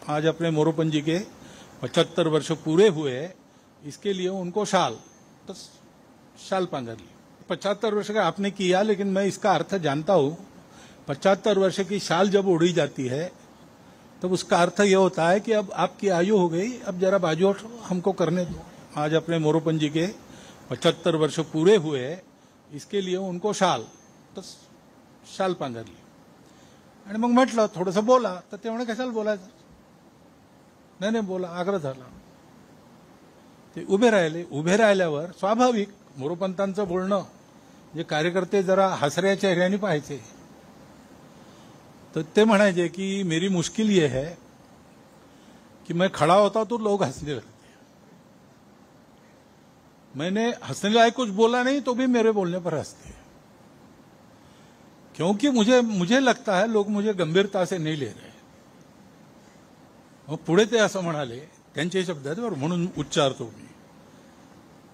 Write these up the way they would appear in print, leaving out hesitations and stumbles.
आज अपने मोरोपंत जी के 75 वर्ष पूरे हुए, इसके लिए उनको शाल पांजर ली। 75 वर्ष का आपने किया, लेकिन मैं इसका अर्थ जानता हूं। 75 वर्ष की शाल जब उड़ी जाती है तब उसका अर्थ यह होता है कि अब आपकी आयु हो गई, अब जरा बाजू हमको करने दो। आज अपने मोरोपंत जी के 75 वर्ष पूरे हुए, इसके लिए उनको शाल पांजर ली। आणि मग म्हटलं थोडंसं बोला, तर ते म्हणे कशाला बोलायचं, नाही बोला, आग्रह झाला। ते उभे राहिले। उभे राहिल्यावर स्वाभाविक मोरोपंतांचं बोलणं जे कार्यकर्ते जरा हसऱ्या चेहऱ्याने पाहायचे, तो ते म्हणायचे कि मेरी मुश्किल ये है कि मैं खड़ा होता तो लोग हंसने लगते, मैंने हंसने लायक कुछ बोला नहीं तो भी मेरे बोलने पर हंसते, क्योंकि मुझे लगता है लोग मुझे गंभीरता से नहीं ले रहे। मग पुढे ते असं म्हणाले, त्यांचे शब्द आहेत बरं, म्हणून उच्चारतो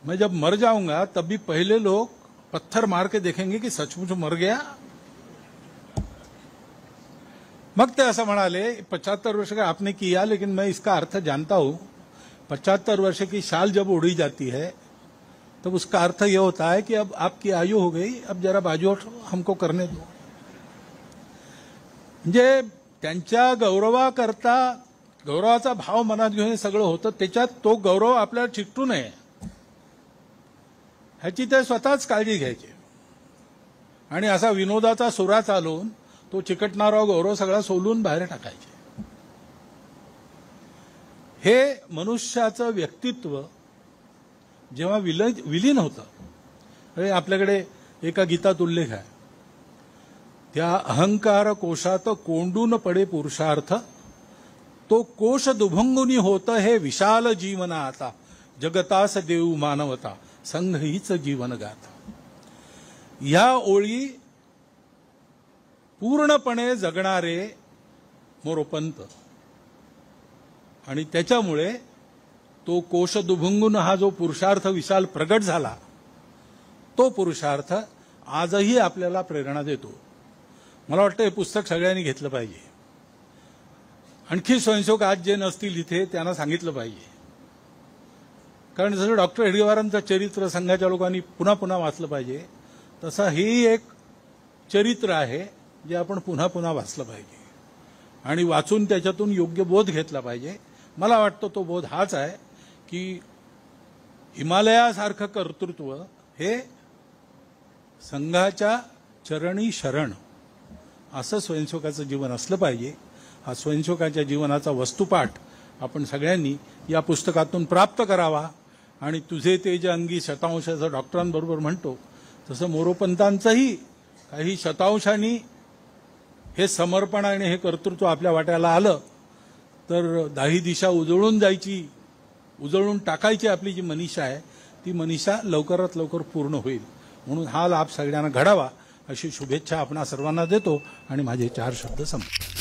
मैं जब मर जाऊंगा तब भी पहले लोग पत्थर मार के देखेंगे कि सचमुच मर गया। मग ते असं म्हणाले, 75 वर्ष का आपने किया, लेकिन मैं इसका अर्थ जानता हूं। 75 वर्ष की शाल जब उड़ी जाती है तब उसका अर्थ यह होता है कि अब आपकी आयु हो गई, अब जरा बाजू हमको करने दो। म्हणजे त्यांच्या गौरवाकरता गौरवाचा भाव मनात घेऊन हे सगळं होतं, त्याच्यात तो गौरव आपल्याला चिकटू नये ह्याची ते स्वतःच काळजी घ्यायचे आणि असा विनोदाचा सुरा चालवून तो चिकटणारा गौरव सगळा सोलून बाहेर टाकायचे। हे मनुष्याचं व्यक्तित्व जेव्हा विलीन होतं, आपल्याकडे एका गीतात उल्लेख आहे, त्या अहंकार कोशात कोंडून पडे पुरुषार्थ, तो कोश दुभंगुनी होत हे विशाल जीवना आता, जगतास देऊ मानवता संघ हीच जीवन गाथा। या ओळी पूर्णपणे जगणारे मोरोपंत, आणि त्याच्यामुळे तो कोश दुभंगून हा जो पुरुषार्थ विशाल प्रगट झाला, तो पुरुषार्थ आजही आपल्याला प्रेरणा देतो। मला वाटतं हे पुस्तक सगळ्यांनी घेतलं पाहिजे। आणखी स्वयंसेवक आज जे नसतील इथे त्यांना सांगितलं पाहिजे, कारण जसं डॉक्टर हेडगेवारांचं चरित्र संघाच्या लोकांनी पुन्हा पुन्हा वाचलं पाहिजे, तसं ही एक चरित्र आहे जे आपण पुन्हा पुन्हा वाचलं पाहिजे आणि वाचून त्याच्यातून योग्य बोध घेतला पाहिजे। मला वाटतं तो बोध हाच आहे की हिमालयासारखं कर्तृत्व हे संघाच्या चरणी शरण असं स्वयंसेवकाचं जीवन असलं पाहिजे। हा स्वयंसेवकाच्या जीवनाचा वस्तुपाठ आपण सगळ्यांनी या पुस्तकातून प्राप्त करावा आणि तुझे तेज अंगी शतांशाचं डॉक्टरांबरोबर म्हणतो तसं मोरोपंतांचंही काही शतांशांनी हे समर्पण आणि हे कर्तृत्व आपल्या वाट्याला आलं तर दाही दिशा उजळून टाकायची आपली जी मनीषा आहे ती मनीषा लवकरात लवकर पूर्ण होईल। म्हणून हा लाभ सगळ्यांना घडावा अशी शुभेच्छा आपणा सर्वांना देतो आणि माझे 4 शब्द संपतो।